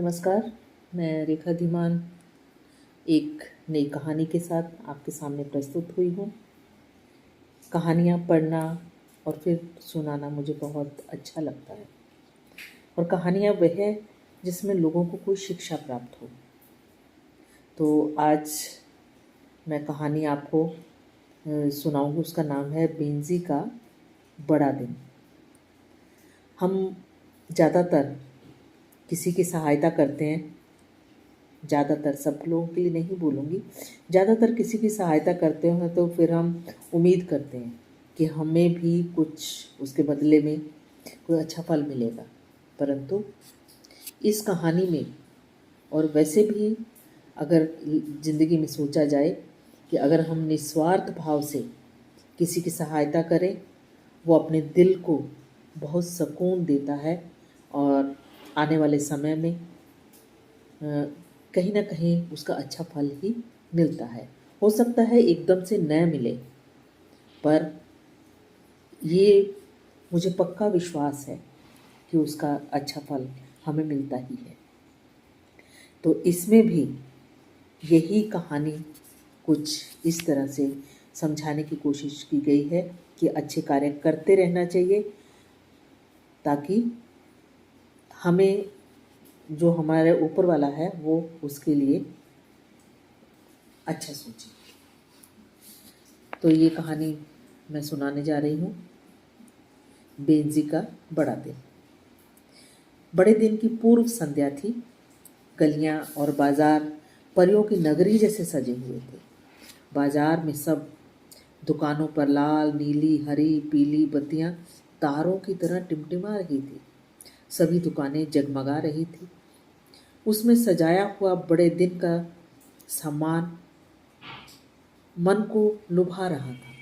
नमस्कार। मैं रेखा धीमान एक नई कहानी के साथ आपके सामने प्रस्तुत हुई हूँ। कहानियाँ पढ़ना और फिर सुनाना मुझे बहुत अच्छा लगता है, और कहानियाँ वह है जिसमें लोगों को कोई शिक्षा प्राप्त हो। तो आज मैं कहानी आपको सुनाऊंगी। उसका नाम है बेंजी का बड़ा दिन। हम ज़्यादातर किसी की सहायता करते हैं, ज़्यादातर, सब लोगों के लिए नहीं बोलूँगी, ज़्यादातर किसी की सहायता करते हैं तो फिर हम उम्मीद करते हैं कि हमें भी कुछ उसके बदले में कोई अच्छा फल मिलेगा। परंतु इस कहानी में, और वैसे भी अगर ज़िंदगी में सोचा जाए कि अगर हम निस्वार्थ भाव से किसी की सहायता करें, वो अपने दिल को बहुत सुकून देता है और आने वाले समय में कहीं ना कहीं उसका अच्छा फल ही मिलता है। हो सकता है एकदम से न मिले, पर ये मुझे पक्का विश्वास है कि उसका अच्छा फल हमें मिलता ही है। तो इसमें भी यही कहानी कुछ इस तरह से समझाने की कोशिश की गई है कि अच्छे कार्य करते रहना चाहिए, ताकि हमें जो हमारे ऊपर वाला है वो उसके लिए अच्छा सोचे। तो ये कहानी मैं सुनाने जा रही हूँ, बेंजी का बड़ा दिन। बड़े दिन की पूर्व संध्या थी। गलियाँ और बाजार परियों की नगरी जैसे सजे हुए थे। बाजार में सब दुकानों पर लाल, नीली, हरी, पीली बत्तियां तारों की तरह टिमटिमा रही थी। सभी दुकानें जगमगा रही थी। उसमें सजाया हुआ बड़े दिन का सामान मन को लुभा रहा था।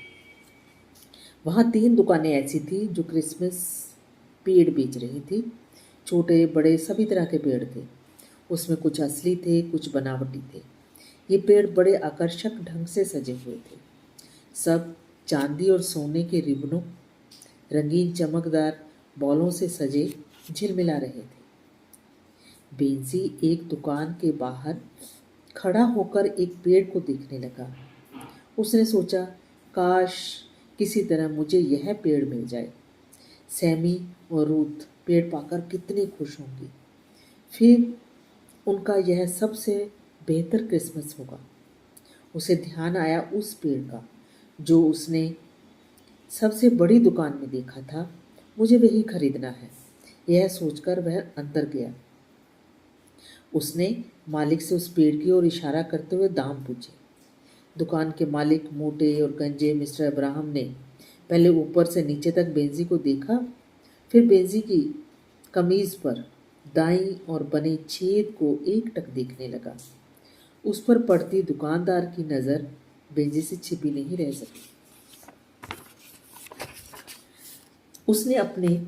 वहाँ 3 दुकानें ऐसी थी जो क्रिसमस पेड़ बेच रही थी। छोटे बड़े सभी तरह के पेड़ थे। उसमें कुछ असली थे, कुछ बनावटी थे। ये पेड़ बड़े आकर्षक ढंग से सजे हुए थे। सब चांदी और सोने के रिबनों, रंगीन चमकदार बॉलों से सजे झिलमिला रहे थे। बेंजी एक दुकान के बाहर खड़ा होकर एक पेड़ को देखने लगा। उसने सोचा, काश किसी तरह मुझे यह पेड़ मिल जाए। सैमी और रूथ पेड़ पाकर कितनी खुश होंगी। फिर उनका यह सबसे बेहतर क्रिसमस होगा। उसे ध्यान आया उस पेड़ का जो उसने सबसे बड़ी दुकान में देखा था। मुझे वही खरीदना है। यह सोचकर वह अंदर गया। उसने मालिक से उस पेड़ की ओर इशारा करते हुए दाम पूछे। दुकान के मालिक, मोटे और गंजे मिस्टर अब्राहम ने पहले ऊपर से नीचे तक बेंजी को देखा, फिर बेंजी की कमीज पर दाईं और बने छेद को एकटक देखने लगा। उस पर पड़ती दुकानदार की नज़र बेंजी से छिपी नहीं रह सकी। उसने अपने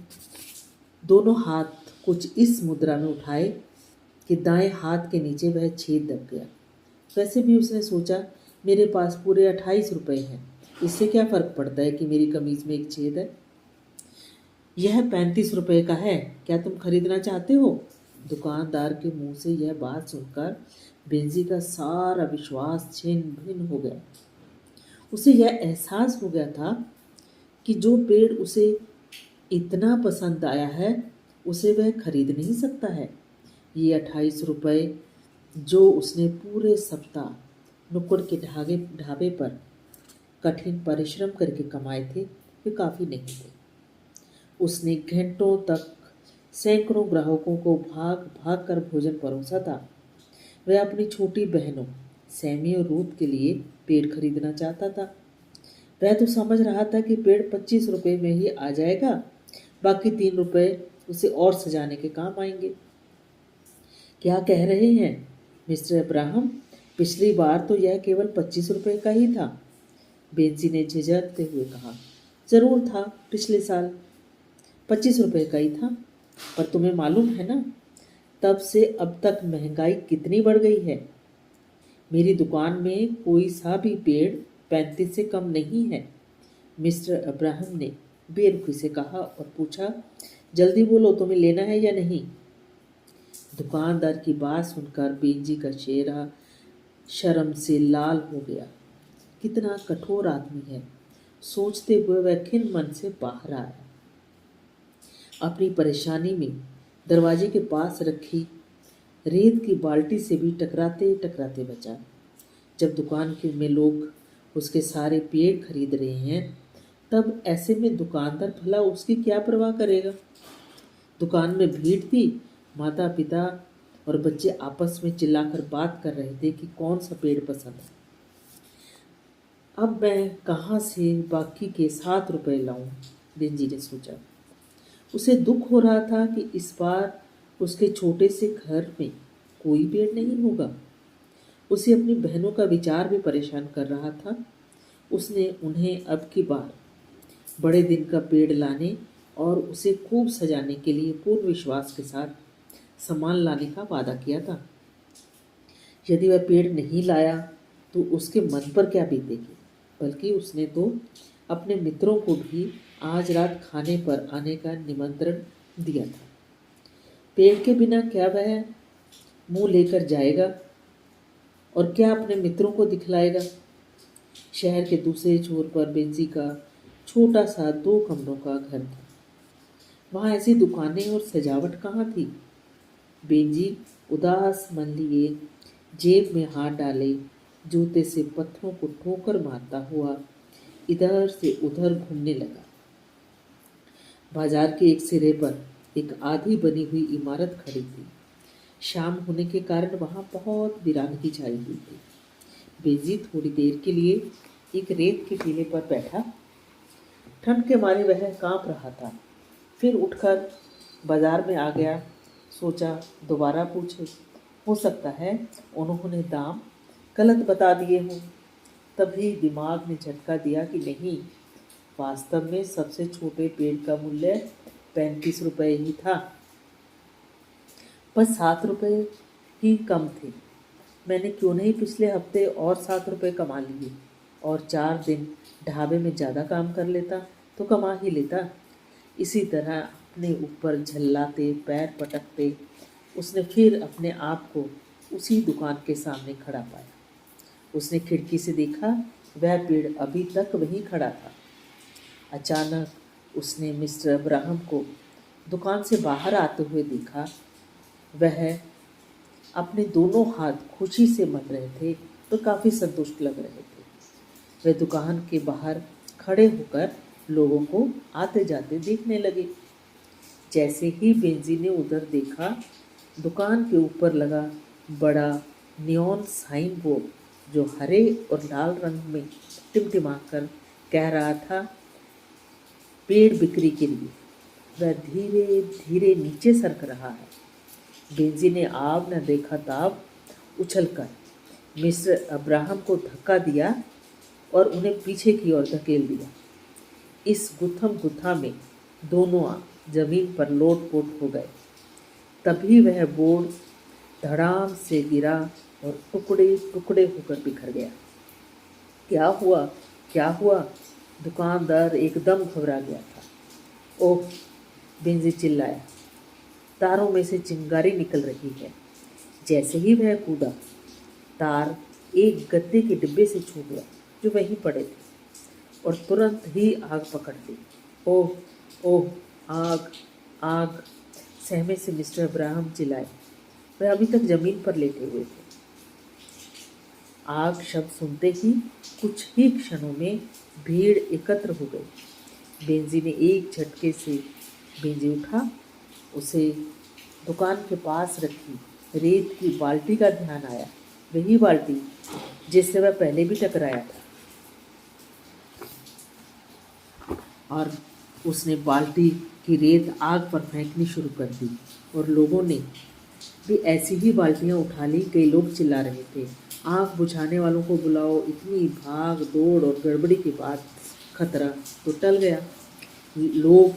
दोनों हाथ कुछ इस मुद्रा में उठाए कि दाएं हाथ के नीचे वह छेद दब गया। वैसे भी उसने सोचा, मेरे पास पूरे 28 रुपये हैं, इससे क्या फ़र्क पड़ता है कि मेरी कमीज में एक छेद है। यह 35 रुपये का है, क्या तुम खरीदना चाहते हो? दुकानदार के मुंह से यह बात सुनकर बेंजी का सारा विश्वास छिन्न भिन्न हो गया। उसे यह एहसास हो गया था कि जो पेड़ उसे इतना पसंद आया है, उसे वह खरीद नहीं सकता है। ये 28 रुपये जो उसने पूरे सप्ताह नुक्कड़ के ढाबे पर कठिन परिश्रम करके कमाए थे, वे काफ़ी नहीं थे। उसने घंटों तक सैकड़ों ग्राहकों को भाग भाग कर भोजन परोसा था। वह अपनी छोटी बहनों सैमी और रूथ के लिए पेड़ खरीदना चाहता था। वह तो समझ रहा था कि पेड़ 25 रुपये में ही आ जाएगा, बाकी 3 रुपये उसे और सजाने के काम आएंगे। क्या कह रहे हैं मिस्टर अब्राहम? पिछली बार तो यह केवल 25 रुपये का ही था। बेंजी ने झिझकते हुए कहा। जरूर था, पिछले साल 25 रुपये का ही था, पर तुम्हें मालूम है ना, तब से अब तक महंगाई कितनी बढ़ गई है। मेरी दुकान में कोई सा भी पेड़ 35 से कम नहीं है। मिस्टर अब्राहम ने बेरुखी से कहा और पूछा, जल्दी बोलो, तुम्हें लेना है या नहीं? दुकानदार की बात सुनकर बेंजी का चेहरा शर्म से लाल हो गया। कितना कठोर आदमी है, सोचते हुए वह खिन्न मन से बाहर आया। अपनी परेशानी में दरवाजे के पास रखी रेत की बाल्टी से भी टकराते टकराते बचा। जब दुकान के में लोग उसके सारे पेड़ खरीद रहे हैं, तब ऐसे में दुकानदार भला उसकी क्या परवाह करेगा। दुकान में भीड़ थी। माता पिता और बच्चे आपस में चिल्लाकर बात कर रहे थे कि कौन सा पेड़ पसंद है। अब मैं कहाँ से बाकी के 7 रुपए लाऊं, बेंजी ने सोचा। उसे दुख हो रहा था कि इस बार उसके छोटे से घर में कोई पेड़ नहीं होगा। उसे अपनी बहनों का विचार भी परेशान कर रहा था। उसने उन्हें अब की बार बड़े दिन का पेड़ लाने और उसे खूब सजाने के लिए पूर्ण विश्वास के साथ सामान लाने का वादा किया था। यदि वह पेड़ नहीं लाया तो उसके मन पर क्या बीतेगी। बल्कि उसने तो अपने मित्रों को भी आज रात खाने पर आने का निमंत्रण दिया था। पेड़ के बिना क्या वह मुंह लेकर जाएगा और क्या अपने मित्रों को दिखलाएगा। शहर के दूसरे छोर पर बेंजी का छोटा सा 2 कमरों का घर था। वहाँ ऐसी दुकानें और सजावट कहाँ थी। बेंजी उदास मन लिए जेब में हाथ डाले जूते से पत्थरों को ठोकर मारता हुआ इधर से उधर घूमने लगा। बाजार के एक सिरे पर एक आधी बनी हुई इमारत खड़ी थी। शाम होने के कारण वहां बहुत वीरानगी छाई हुई थी। बेंजी थोड़ी देर के लिए एक रेत के टीले पर बैठा। ठंड के मारे वह कांप रहा था। फिर उठकर बाजार में आ गया। सोचा दोबारा पूछे, हो सकता है उन्होंने दाम गलत बता दिए हों। तभी दिमाग ने झटका दिया कि नहीं, वास्तव में सबसे छोटे पेड़ का मूल्य 35 रुपये ही था। बस 7 रुपये ही कम थे। मैंने क्यों नहीं पिछले हफ्ते और 7 रुपये कमा लिए और 4 दिन ढाबे में ज़्यादा काम कर लेता तो कमा ही लेता। इसी तरह अपने ऊपर झल्लाते पैर पटकते उसने फिर अपने आप को उसी दुकान के सामने खड़ा पाया। उसने खिड़की से देखा, वह पेड़ अभी तक वहीं खड़ा था। अचानक उसने मिस्टर अब्राहम को दुकान से बाहर आते हुए देखा। वह अपने दोनों हाथ खुशी से मल रहे थे तो काफ़ी संतुष्ट लग रहे थे। वह दुकान के बाहर खड़े होकर लोगों को आते जाते देखने लगे। जैसे ही बेंजी ने उधर देखा, दुकान के ऊपर लगा बड़ा नियॉन साइन बोर्ड जो हरे और लाल रंग में टिमटिमाकर कह रहा था, पेड़ बिक्री के लिए। वह धीरे धीरे नीचे सरक रहा है। बेंजी ने आव न देखा ताब उछलकर मिस्टर अब्राहम को धक्का दिया और उन्हें पीछे की ओर धकेल दिया। इस गुत्थम गुत्था में दोनों जमीन पर लोट-पोट हो गए। तभी वह बोर्ड धड़ाम से गिरा और टुकड़े टुकड़े होकर बिखर गया। क्या हुआ, क्या हुआ? दुकानदार एकदम घबरा गया था। ओह, बेंजी चिल्लाया, तारों में से चिंगारी निकल रही है। जैसे ही वह कूदा, तार एक गत्ते के डिब्बे से छूट गया जो वहीं पड़े थे और तुरंत ही आग पकड़ ली। ओह ओह, आग आग, सहमे से मिस्टर अब्राहम चिल्लाए। वह अभी तक जमीन पर लेटे हुए थे। आग शब्द सुनते ही कुछ ही क्षणों में भीड़ एकत्र हो गई। बेंजी ने एक झटके से बेंजी उठा। उसे दुकान के पास रखी रेत की बाल्टी का ध्यान आया, वही बाल्टी जिससे वह पहले भी टकराया था। और उसने बाल्टी की रेत आग पर फेंकनी शुरू कर दी और लोगों ने भी ऐसी ही बाल्टियां उठा ली। कई लोग चिल्ला रहे थे, आग बुझाने वालों को बुलाओ। इतनी भाग दौड़ और गड़बड़ी के बाद खतरा तो टल गया। लोग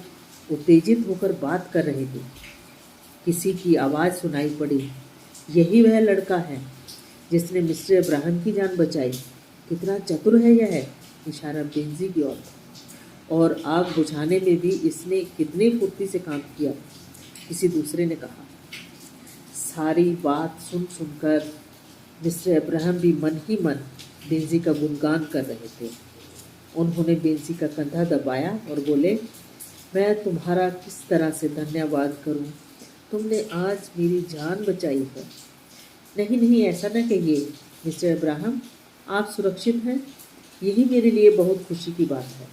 उत्तेजित होकर बात कर रहे थे। किसी की आवाज़ सुनाई पड़ी, यही वह लड़का है जिसने मिस्टर अब्राहम की जान बचाई। कितना चतुर है यह, इशारा बेंजी की ओर। और आग बुझाने में भी इसने कितनी फुर्ती से काम किया, किसी दूसरे ने कहा। सारी बात सुन सुनकर मिस्टर अब्राहम भी मन ही मन बेंजी का गुणगान कर रहे थे। उन्होंने बेंजी का कंधा दबाया और बोले, मैं तुम्हारा किस तरह से धन्यवाद करूं? तुमने आज मेरी जान बचाई है। नहीं नहीं, ऐसा न कहिए मिस्टर अब्राहम, आप सुरक्षित हैं, यही मेरे लिए बहुत खुशी की बात है।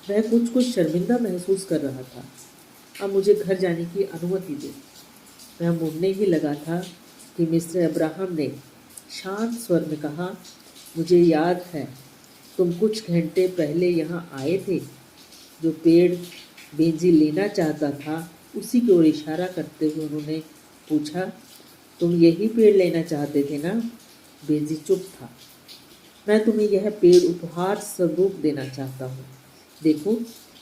वह कुछ शर्मिंदा महसूस कर रहा था। अब मुझे घर जाने की अनुमति दे। वह मुड़ने ही लगा था कि मिस्टर अब्राहम ने शांत स्वर में कहा, मुझे याद है तुम कुछ घंटे पहले यहाँ आए थे। जो पेड़ बेंजी लेना चाहता था उसी की ओर इशारा करते हुए उन्होंने पूछा, तुम यही पेड़ लेना चाहते थे ना? बेंजी चुप था। मैं तुम्हें यह पेड़ उपहार स्वरूप देना चाहता हूँ। देखो,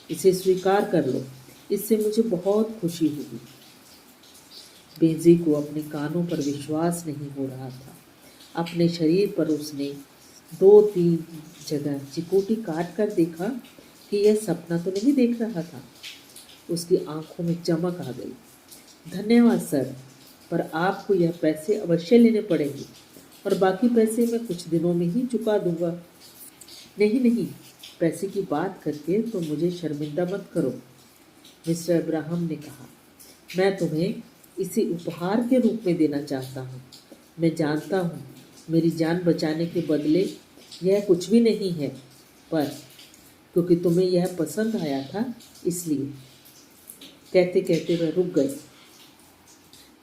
इसे स्वीकार कर लो, इससे मुझे बहुत खुशी होगी। बेंजी को अपने कानों पर विश्वास नहीं हो रहा था। अपने शरीर पर उसने 2-3 जगह चिकोटी काट कर देखा कि यह सपना तो नहीं देख रहा था। उसकी आंखों में चमक आ गई। धन्यवाद सर, पर आपको यह पैसे अवश्य लेने पड़ेंगे और बाकी पैसे मैं कुछ दिनों में ही चुका दूंगा। नहीं नहीं, पैसे की बात करके तो मुझे शर्मिंदा मत करो, मिस्टर अब्राहम ने कहा। मैं तुम्हें इसे उपहार के रूप में देना चाहता हूँ। मैं जानता हूँ मेरी जान बचाने के बदले यह कुछ भी नहीं है, पर क्योंकि तुम्हें यह पसंद आया था इसलिए। कहते कहते वह रुक गए।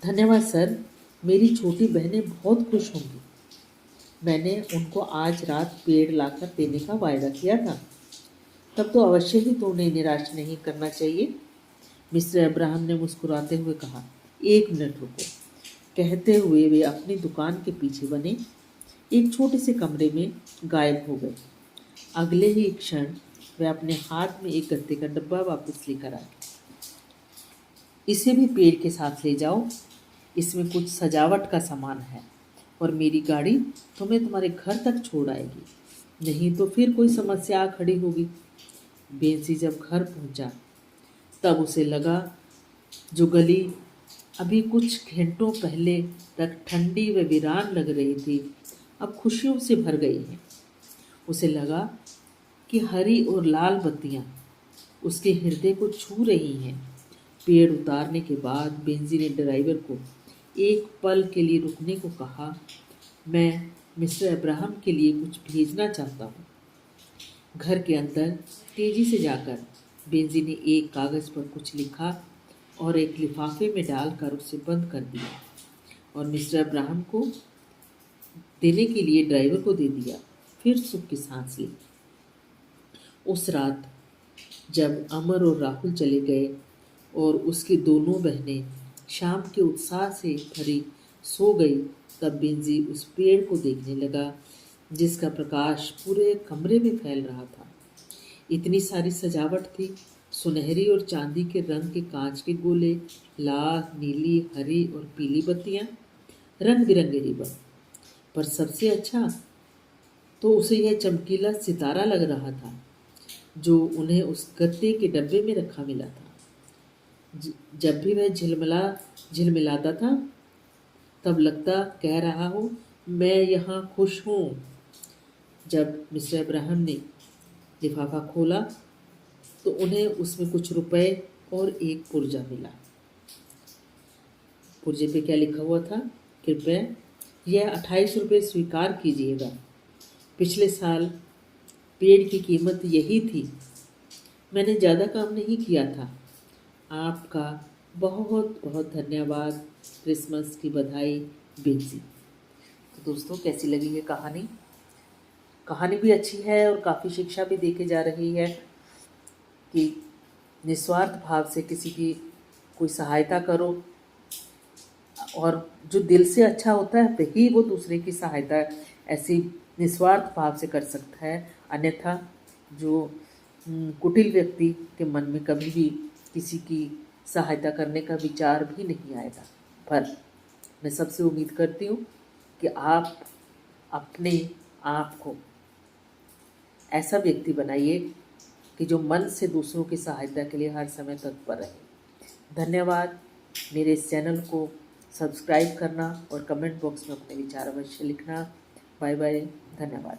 धन्यवाद सर, मेरी छोटी बहनें बहुत खुश होंगी। मैंने उनको आज रात पेड़ लाकर देने का वायदा किया था। तब तो अवश्य ही तो उन्हें निराश नहीं करना चाहिए, मिस्टर अब्राहम ने मुस्कुराते हुए कहा। 1 मिनट रुको, कहते हुए वे अपनी दुकान के पीछे बने एक छोटे से कमरे में गायब हो गए। अगले ही क्षण वे अपने हाथ में एक गत्ते का डब्बा वापस लेकर आए। इसे भी पेड़ के साथ ले जाओ, इसमें कुछ सजावट का सामान है और मेरी गाड़ी तुम्हें तुम्हारे घर तक छोड़ आएगी, नहीं तो फिर कोई समस्या आ खड़ी होगी। बेंजी जब घर पहुंचा तब उसे लगा जो गली अभी कुछ घंटों पहले तक ठंडी व वीरान लग रही थी अब खुशियों से भर गई है। उसे लगा कि हरी और लाल बत्तियां उसके हृदय को छू रही हैं। पेड़ उतारने के बाद बेंजी ने ड्राइवर को एक पल के लिए रुकने को कहा। मैं मिस्टर अब्राहम के लिए कुछ भेजना चाहता हूँ। घर के अंदर तेजी से जाकर बेंजी ने एक कागज़ पर कुछ लिखा और एक लिफाफे में डालकर उसे बंद कर दिया और मिस्टर अब्राहम को देने के लिए ड्राइवर को दे दिया। फिर सुख की सांस ली। उस रात जब अमर और राहुल चले गए और उसकी दोनों बहनें शाम के उत्साह से भरी सो गई, तब बेंजी उस पेड़ को देखने लगा जिसका प्रकाश पूरे कमरे में फैल रहा था। इतनी सारी सजावट थी, सुनहरी और चांदी के रंग के कांच के गोले, लाल, नीली, हरी और पीली बत्तियां, रंग बिरंगे रिबन। पर सबसे अच्छा तो उसे यह चमकीला सितारा लग रहा था जो उन्हें उस गत्ते के डब्बे में रखा मिला था। जब भी वह झिलमिलाता था तब लगता कह रहा हो, मैं यहाँ खुश हूँ। जब मिस्टर अब्राहम ने लिफाफा खोला तो उन्हें उसमें कुछ रुपए और एक पुर्जा मिला। पुर्जे पे क्या लिखा हुआ था? कृपया यह 28 रुपये स्वीकार कीजिएगा। पिछले साल पेड़ की कीमत यही थी। मैंने ज़्यादा काम नहीं किया था। आपका बहुत बहुत धन्यवाद। क्रिसमस की बधाई, बेंजी। तो दोस्तों, कैसी लगी ये कहानी? कहानी भी अच्छी है और काफ़ी शिक्षा भी देके जा रही है कि निस्वार्थ भाव से किसी की कोई सहायता करो, और जो दिल से अच्छा होता है वही वो दूसरे की सहायता ऐसी निस्वार्थ भाव से कर सकता है। अन्यथा जो कुटिल व्यक्ति के मन में कभी भी किसी की सहायता करने का विचार भी नहीं आएगा। पर मैं सबसे उम्मीद करती हूँ कि आप अपने आप को ऐसा व्यक्ति बनाइए कि जो मन से दूसरों की सहायता के लिए हर समय तत्पर रहे। धन्यवाद। मेरे इस चैनल को सब्सक्राइब करना और कमेंट बॉक्स में अपने विचार अवश्य लिखना। बाय बाय, धन्यवाद।